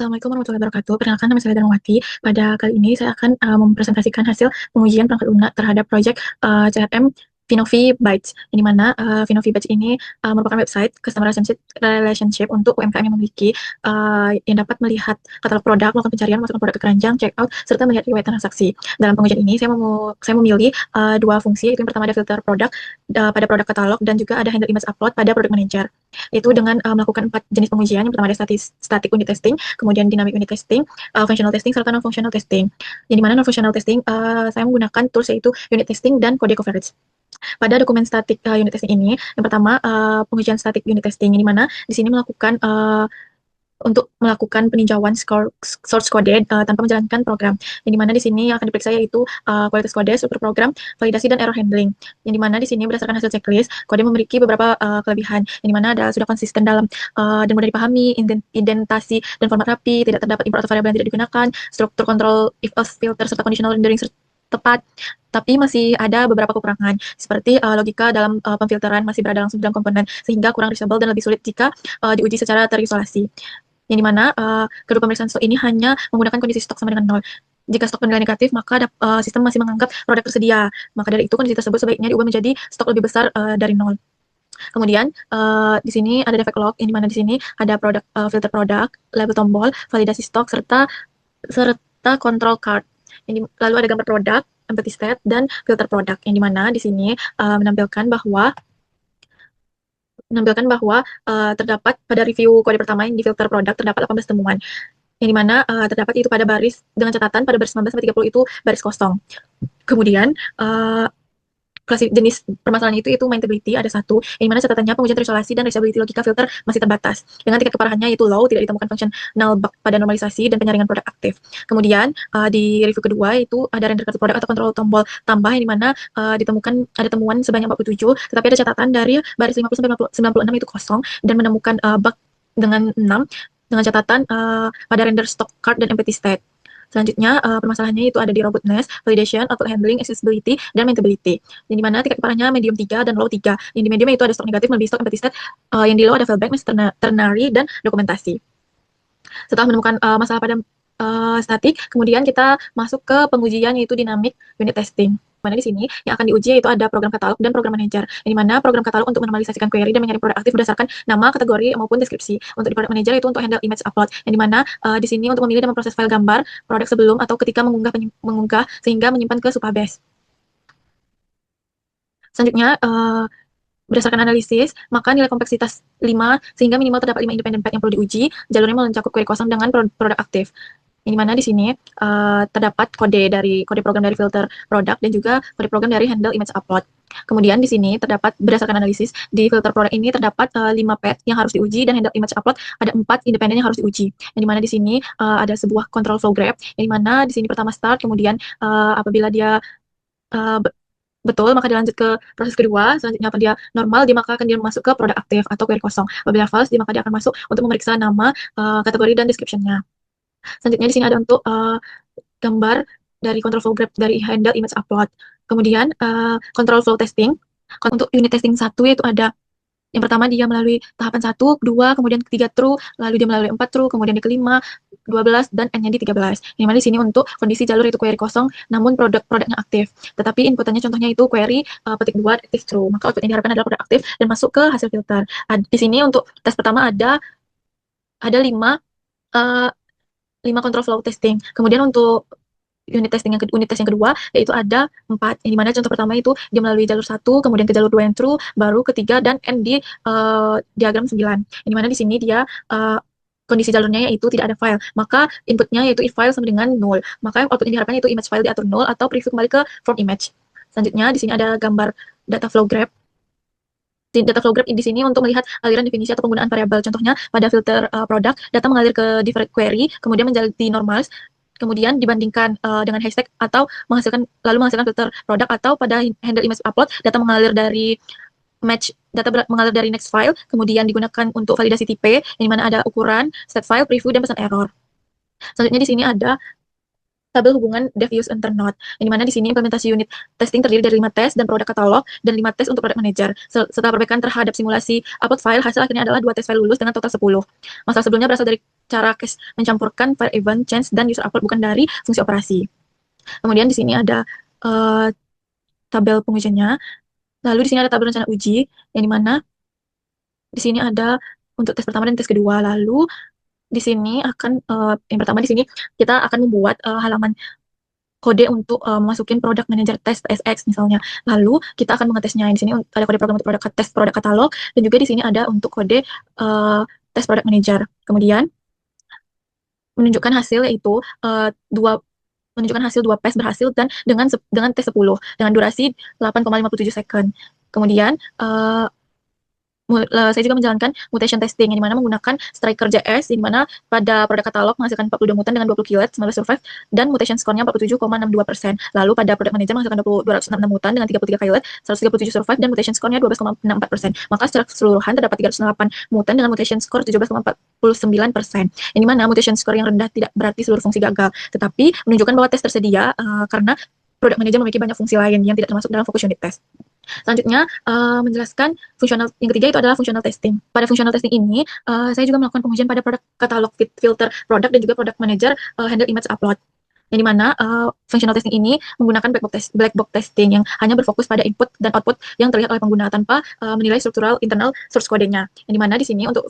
Assalamualaikum warahmatullahi wabarakatuh. Perkenalkan, nama saya Darmawati. Pada kali ini saya akan mempresentasikan hasil pengujian perangkat lunak terhadap proyek CRM Vinovi Bytes, yang dimana Vinovi Bytes ini merupakan website customer relationship untuk UMKM yang memiliki yang dapat melihat katalog produk, melakukan pencarian, masukkan produk ke keranjang, check out, serta melihat riwayat transaksi. Dalam pengujian ini saya memilih dua fungsi, yaitu yang pertama ada filter produk pada produk katalog, dan juga ada handle image upload pada product manager. Itu dengan melakukan 4 jenis pengujian. Yang pertama ada static unit testing, kemudian dynamic unit testing, functional testing, serta non-functional testing. Yang dimana non-functional testing saya menggunakan tools yaitu unit testing dan kode coverage. Pada dokumen static unit testing ini, yang pertama pengujian static unit testing, yang dimana di sini untuk melakukan peninjauan source code tanpa menjalankan program. Yang dimana di sini yang akan diperiksa yaitu kualitas kode, struktur program, validasi, dan error handling. Yang dimana di sini berdasarkan hasil checklist, kode memiliki beberapa kelebihan. Yang dimana sudah konsisten dalam dan mudah dipahami, indentasi dan format rapi, tidak terdapat import atau variabel yang tidak digunakan, struktur kontrol if-else filter serta conditional rendering tepat, tapi masih ada beberapa kekurangan, seperti logika dalam pemfilteran masih berada langsung dalam komponen, sehingga kurang reusable dan lebih sulit jika diuji secara terisolasi. Yang dimana kedua pemeriksaan stok ini hanya menggunakan kondisi stok sama dengan 0. Jika stok bernilai negatif, maka sistem masih menganggap produk tersedia. Maka dari itu kondisi tersebut sebaiknya diubah menjadi stok lebih besar dari 0. Kemudian di sini ada defect log, yang dimana di sini ada produk filter produk, label tombol, validasi stok, serta control card. Lalu ada gambar produk, empty state, dan filter produk, yang dimana di sini menampilkan bahwa terdapat pada review kode pertama yang di filter produk terdapat 18 temuan, yang dimana terdapat itu pada baris dengan catatan pada baris 19 sampai 30 itu baris kosong. Kemudian jenis permasalahan itu maintainability ada satu, yang dimana catatannya pengujian terisolasi dan reusability logika filter masih terbatas dengan tingkat keparahannya yaitu low, tidak ditemukan functional bug pada normalisasi dan penyaringan produk aktif. Kemudian di review kedua itu ada render kartu produk atau kontrol tombol tambah, yang dimana ditemukan ada temuan sebanyak 47, tetapi ada catatan dari baris 50 sampai 96 itu kosong, dan menemukan bug dengan 6 dengan catatan pada render stock card dan empty state. Selanjutnya, permasalahannya itu ada di robustness, validation, output handling, accessibility, dan maintainability. Yang dimana tingkat keparannya medium 3 dan low 3. Yang di medium itu ada stok negatif, melebihi stok empty state. Yang di low ada fallback, ternary, dan dokumentasi. Setelah menemukan masalah pada statik, kemudian kita masuk ke pengujian yaitu dynamic unit testing. Mana di sini yang akan diuji yaitu ada program katalog dan program manager. Yang mana program katalog untuk menormalisasikan query dan menyaring produk aktif berdasarkan nama, kategori, maupun deskripsi. Untuk di product manager itu untuk handle image upload. Yang dimana di sini untuk memilih dan memproses file gambar produk sebelum atau ketika mengunggah sehingga menyimpan ke Supabase. Selanjutnya berdasarkan analisis, maka nilai kompleksitas 5 sehingga minimal terdapat 5 independent path yang perlu diuji. Jalurnya mencakup query kosong dengan produk aktif. Yang dimana di sini terdapat kode program dari filter produk dan juga kode program dari handle image upload. Kemudian di sini terdapat berdasarkan analisis di filter produk ini terdapat 5 path yang harus diuji, dan handle image upload ada 4 independen yang harus diuji. Yang dimana di sini ada sebuah control flow graph, yang dimana di sini pertama start, kemudian apabila dia betul, maka dilanjut ke proses kedua. Selanjutnya apa dia normal, maka akan dia masuk ke produk aktif atau query kosong. Apabila false, maka dia akan masuk untuk memeriksa nama, kategori, dan description-nya. Selanjutnya di sini ada untuk gambar dari control flow graph dari handle image upload. Kemudian control flow testing. Untuk unit testing 1 yaitu ada yang pertama dia melalui tahapan 1, 2, kemudian ketiga true, lalu dia melalui 4 true, kemudian di kelima 12, dan n-nya di 13. Yang mana di sini untuk kondisi jalur itu query kosong, namun produknya aktif. Tetapi inputannya contohnya itu query petik 2 active true. Maka output yang diharapkan adalah produk aktif dan masuk ke hasil filter. Di sini untuk tes pertama ada 5 control flow testing. Kemudian untuk unit tes yang kedua yaitu ada 4, yang dimana contoh pertama itu dia melalui jalur 1, kemudian ke jalur 2 yang true, baru ketiga dan n di diagram 9. Yang dimana di sini dia kondisi jalurnya yaitu tidak ada file, maka inputnya yaitu if file sama dengan 0, maka output yang diharapkan yaitu image file diatur 0 atau preview kembali ke form image. Selanjutnya di sini ada gambar data flow graph. Data flow graph di sini untuk melihat aliran definisi atau penggunaan variabel. Contohnya pada filter produk, data mengalir ke different query, kemudian menjadi normals, kemudian dibandingkan dengan hashtag atau menghasilkan filter produk, atau pada handle image upload data mengalir dari mengalir dari next file, kemudian digunakan untuk validasi tipe, yang dimana ada ukuran, state file, preview, dan pesan error. Selanjutnya di sini ada tabel hubungan dev use enter node, yang dimana di sini implementasi unit testing terdiri dari 5 tes dan produk katalog dan 5 tes untuk product manager. Setelah perbaikan terhadap simulasi upload file, hasil akhirnya adalah 2 tes file lulus dengan total 10. Masalah sebelumnya berasal dari cara case mencampurkan file event, change, dan user upload, bukan dari fungsi operasi. Kemudian di sini ada tabel pengujiannya. Lalu di sini ada tabel rencana uji, yang dimana di sini ada untuk tes pertama dan tes kedua. Lalu di sini akan yang pertama di sini kita akan membuat halaman kode untuk masukin product manager test PSX misalnya. Lalu kita akan mengetesnya. Di sini ada kode program untuk test produk katalog, dan juga di sini ada untuk kode test product manager. Kemudian menunjukkan hasil yaitu menunjukkan hasil 2 PES berhasil dan dengan tes 10 dengan durasi 8,57 second. Kemudian saya juga menjalankan mutation testing, yang dimana menggunakan striker JS, di mana pada produk katalog menghasilkan 42 mutan dengan 20 keyword, 19 survive, dan mutation score-nya 47,62%. Lalu pada produk manager menghasilkan 266 mutan dengan 33 keyword, 137 survive, dan mutation score-nya 12,64%. Maka secara keseluruhan terdapat 308 mutan dengan mutation score 17,49%. Yang dimana mutation score yang rendah tidak berarti seluruh fungsi gagal, tetapi menunjukkan bahwa tes tersedia karena produk manager memiliki banyak fungsi lain yang tidak termasuk dalam fokus unit test. Selanjutnya, menjelaskan fungsional yang ketiga itu adalah fungsional testing. Pada fungsional testing ini, saya juga melakukan pengujian pada produk katalog filter produk dan juga product manager handle image upload. Yang dimana fungsional testing ini menggunakan black box testing yang hanya berfokus pada input dan output yang terlihat oleh pengguna tanpa menilai struktural internal source kodenya. Yang dimana di sini untuk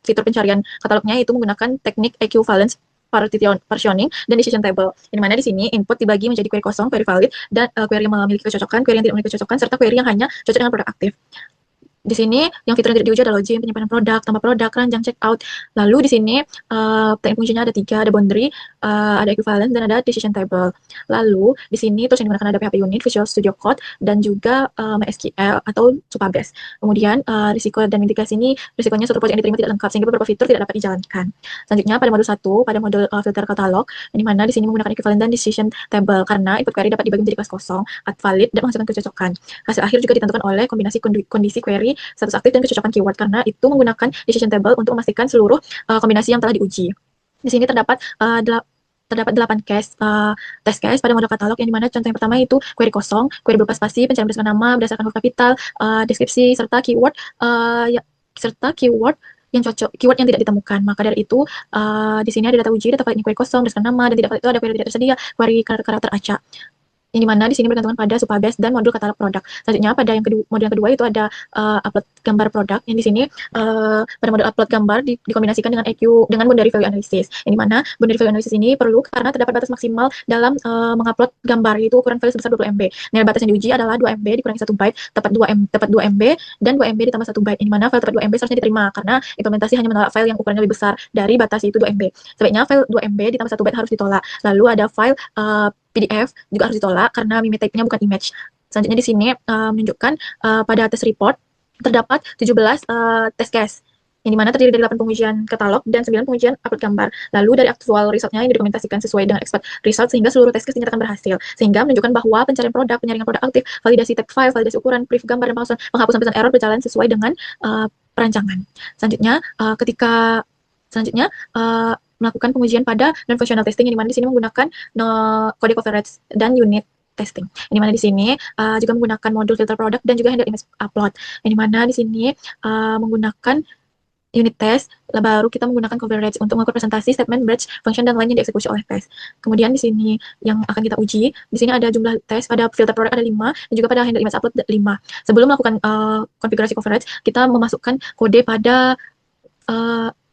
fitur pencarian katalognya itu menggunakan teknik equivalence partitioning dan decision table. Di mana di sini input dibagi menjadi query kosong, query valid, dan query yang memiliki kecocokan, query yang tidak memiliki kecocokan, serta query yang hanya cocok dengan produk aktif. Di sini yang fitur yang tidak diuji adalah login, penyimpanan produk, tambah produk, keranjang, checkout. Lalu di sini teknik fungsinya ada 3, ada boundary, ada equivalence, dan ada decision table. Lalu di sini tools yang digunakan ada PHP Unit, Visual Studio Code, dan juga MySQL atau Supabase. Kemudian risiko dan mitigasi ini risikonya suatu project yang diterima tidak lengkap sehingga beberapa fitur tidak dapat dijalankan. Selanjutnya pada modul 1, pada modul filter katalog, di mana di sini menggunakan equivalence dan decision table karena input query dapat dibagi menjadi kelas kosong, valid, dan menghasilkan kecocokan. Hasil akhir juga ditentukan oleh kombinasi kondisi query, status aktif, dan kecocokan keyword karena itu menggunakan decision table untuk memastikan seluruh kombinasi yang telah diuji. Di sini terdapat 8 case, test case pada model katalog, yang dimana contoh yang pertama itu query kosong, query berupa spasi, pencarian berdasarkan nama, berdasarkan huruf kapital, deskripsi, serta keyword yang cocok, keyword yang tidak ditemukan. Maka dari itu di sini ada data uji, data validnya query kosong, berdasarkan nama, dan tidak valid itu ada query tidak tersedia, query karakter acak. Yang dimana di sini bergantungan pada Supabase dan modul katalog produk. Selanjutnya pada modul yang kedua itu ada upload gambar produk, yang di sini pada modul upload gambar dikombinasikan dengan dengan boundary value analysis. Yang dimana boundary value analysis ini perlu karena terdapat batas maksimal dalam mengupload gambar, yaitu ukuran file sebesar 20 MB. Nilai batas yang diuji adalah 2 MB dikurangi 1 byte tepat 2 MB, dan 2 MB ditambah 1 byte. Yang dimana file tepat 2 MB seharusnya diterima karena implementasi hanya menolak file yang ukurannya lebih besar dari batas, yaitu 2 MB. Sebaiknya file 2 MB ditambah 1 byte harus ditolak. Lalu ada file PDF juga harus ditolak karena mime type-nya bukan image. Selanjutnya di sini menunjukkan pada test report terdapat 17 test case, yang dimana terdiri dari 8 pengujian katalog dan 9 pengujian upload gambar. Lalu dari aktual result-nya yang didokumentasikan sesuai dengan expert result sehingga seluruh test case dinyatakan berhasil. Sehingga menunjukkan bahwa pencarian produk, penyaringan produk aktif, validasi tag file, validasi ukuran, proof gambar, dan penghapusan pesan error berjalan sesuai dengan perancangan. Selanjutnya melakukan pengujian pada non-functional testing, yang dimana di sini menggunakan kode coverage dan unit testing. Yang dimana di sini juga menggunakan modul filter produk dan juga handle image upload. Yang dimana di sini menggunakan unit test, baru kita menggunakan coverage untuk mengukur presentasi, statement, batch, function, dan lainnya dieksekusi oleh test. Kemudian di sini yang akan kita uji, di sini ada jumlah tes pada filter produk ada 5, dan juga pada handle image upload 5. Sebelum melakukan konfigurasi coverage, kita memasukkan kode pada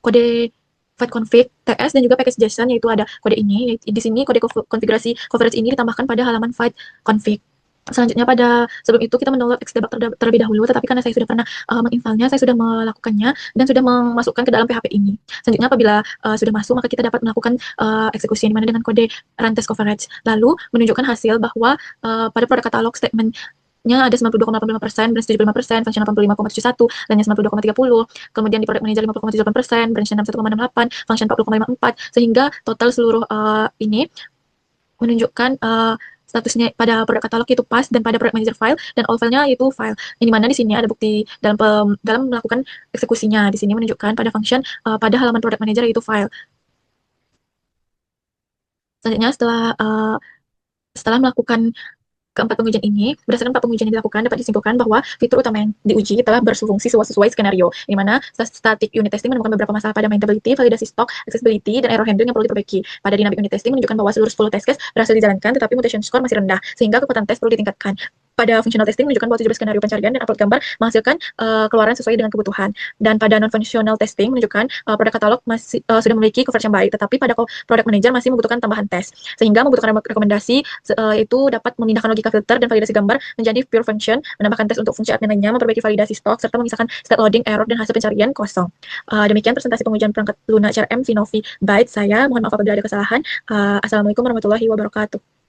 kode file config TS dan juga package JSON, yaitu ada kode ini. Di sini kode konfigurasi coverage ini ditambahkan pada halaman file config. Selanjutnya sebelum itu kita mendownload Xdebug terlebih dahulu, tetapi karena saya sudah pernah menginstalnya, saya sudah melakukannya dan sudah memasukkan ke dalam PHP ini. Selanjutnya apabila sudah masuk, maka kita dapat melakukan eksekusi, yang dimana dengan kode run test coverage. Lalu menunjukkan hasil bahwa pada produk katalog statement-nya ada 92,85%, branch 75%, function 85,71, lainnya 92,30, kemudian di product manager 50,78%, branch 61,68, function 40,54, sehingga total seluruh ini menunjukkan statusnya pada produk katalog itu pas, dan pada product manager file dan all filenya itu file. Yang dimana di sini ada bukti dalam melakukan eksekusinya. Di sini menunjukkan pada function pada halaman product manager itu file. Selanjutnya setelah melakukan keempat pengujian ini, berdasarkan empat pengujian yang dilakukan, dapat disimpulkan bahwa fitur utama yang diuji telah berfungsi sesuai skenario, di mana static unit testing menemukan beberapa masalah pada maintainability, validasi stok, accessibility, dan error handling yang perlu diperbaiki. Pada dynamic unit testing menunjukkan bahwa seluruh 10 test case berhasil dijalankan, tetapi mutation score masih rendah, sehingga kekuatan tes perlu ditingkatkan. Pada functional testing menunjukkan bahwa 17 skenario pencarian dan upload gambar menghasilkan keluaran sesuai dengan kebutuhan. Dan pada non-functional testing menunjukkan produk katalog masih sudah memiliki coverage yang baik, tetapi pada product manager masih membutuhkan tambahan tes, sehingga membutuhkan rekomendasi itu dapat memindahkan logika filter dan validasi gambar menjadi pure function, menambahkan tes untuk fungsi admin lainnya, memperbaiki validasi stok, serta memisahkan state loading, error, dan hasil pencarian kosong. Demikian presentasi pengujian perangkat lunak CRM Vinovi Byte saya. Mohon maaf apabila ada kesalahan. Assalamualaikum warahmatullahi wabarakatuh.